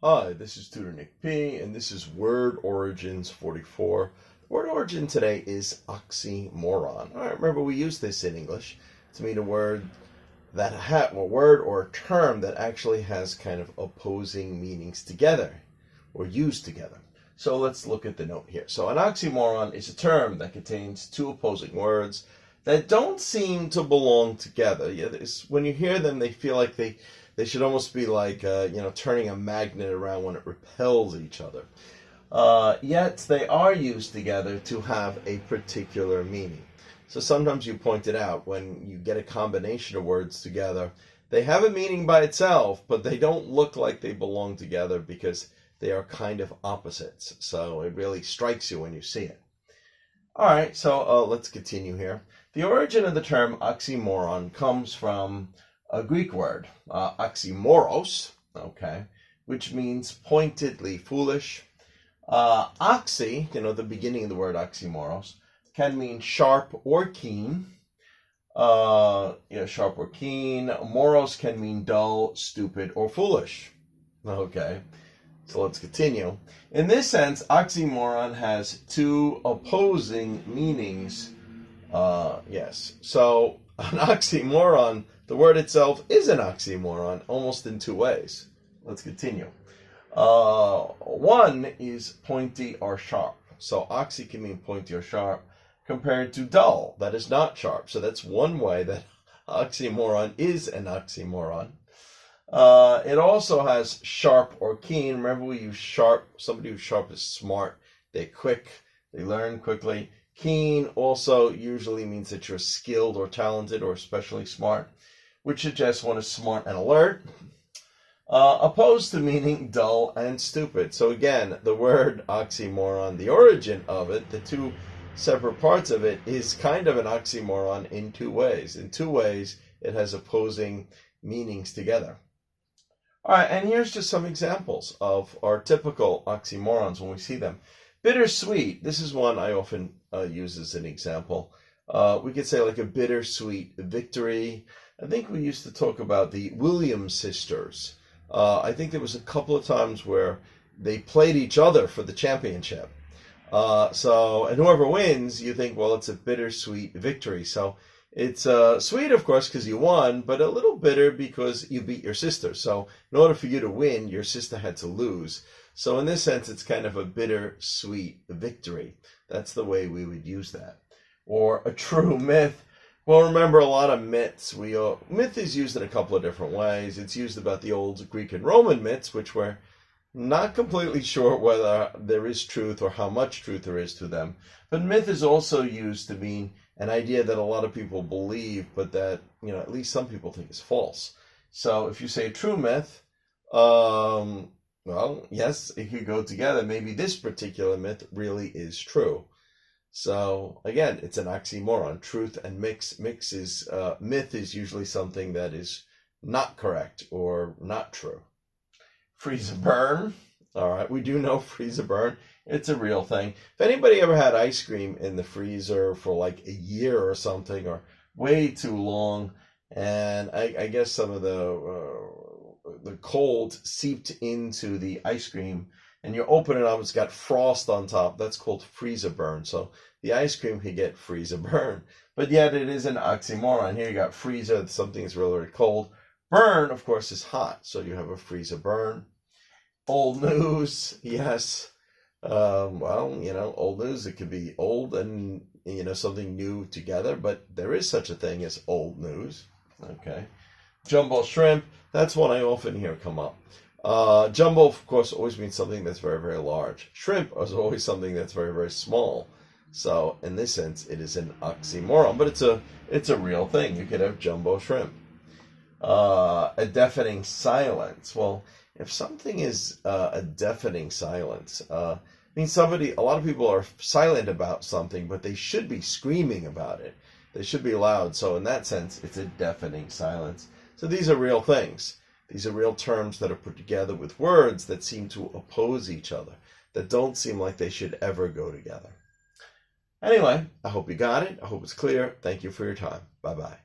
Hi, this is Tutor Nick P, and this is Word Origins 44. The word origin today is oxymoron. All right, remember we use this in English to mean a word a word or a term that actually has kind of opposing meanings together or used together. So let's look at the note here. So an oxymoron is a term that contains two opposing words that don't seem to belong together. When you hear them, they feel like they should almost be like, turning a magnet around when it repels each other. Yet they are used together to have a particular meaning. So sometimes you point it out when you get a combination of words together, they have a meaning by itself, but they don't look like they belong together because they are kind of opposites. So it really strikes you when you see it. All right, so let's continue here. The origin of the term oxymoron comes from a Greek word, oxymoros, okay, which means pointedly foolish. Oxy, the beginning of the word oxymoros, can mean sharp or keen. Sharp or keen. Moros can mean dull, stupid, or foolish. Okay, so let's continue. In this sense, oxymoron has two opposing meanings. Yes, so an oxymoron, the word itself is an oxymoron, almost in two ways. Let's continue. One is pointy or sharp. So oxy can mean pointy or sharp, compared to dull, that is not sharp. So that's one way that oxymoron is an oxymoron. It also has sharp or keen. Remember, we use sharp. Somebody who's sharp is smart. They're quick. They learn quickly. Keen also usually means that you're skilled or talented or especially smart, which suggests one is smart and alert, opposed to meaning dull and stupid. So again, the word oxymoron, the origin of it, the two separate parts of it, is kind of an oxymoron in two ways. In two ways, it has opposing meanings together. All right, and here's just some examples of our typical oxymorons when we see them. Bittersweet, this is one I often use as an example. We could say like a bittersweet victory. I think we used to talk about the Williams sisters. I think there was a couple of times where they played each other for the championship. And whoever wins, you think, well, it's a bittersweet victory. So it's sweet, of course, because you won, but a little bitter because you beat your sister. So in order for you to win, your sister had to lose. So in this sense, it's kind of a bittersweet victory. That's the way we would use that. Or a true myth. Well, remember, a lot of myths. Myth is used in a couple of different ways. It's used about the old Greek and Roman myths, which we're not completely sure whether there is truth or how much truth there is to them. But myth is also used to mean an idea that a lot of people believe, but that, at least some people think is false. So if you say a true myth, well, yes, it could go together. Maybe this particular myth really is true. So again, it's an oxymoron. Truth and myth is usually something that is not correct or not true. Freeze and burn. All right, we do know freeze and burn. It's a real thing. If anybody ever had ice cream in the freezer for like a year or something, or way too long, and I guess some of the cold seeped into the ice cream, and you open it up, it's got frost on top. That's called freeze and burn. So the ice cream can get freeze and burn, but yet it is an oxymoron. Here you got freezer, something is really, really cold. Burn, of course, is hot, so you have a freeze and burn. Old news, yes. Old news, it could be old and, something new together, but there is such a thing as old news. Okay. Jumbo shrimp, that's one I often hear come up. Jumbo, of course, always means something that's very, very large. Shrimp is always something that's very, very small. So in this sense, it is an oxymoron, but it's a real thing. You could have jumbo shrimp. A deafening silence. Well, if something is a deafening silence, means a lot of people are silent about something, but they should be screaming about it. They should be loud. So in that sense, it's a deafening silence. So these are real things. These are real terms that are put together with words that seem to oppose each other, that don't seem like they should ever go together. Anyway, I hope you got it. I hope it's clear. Thank you for your time. Bye-bye.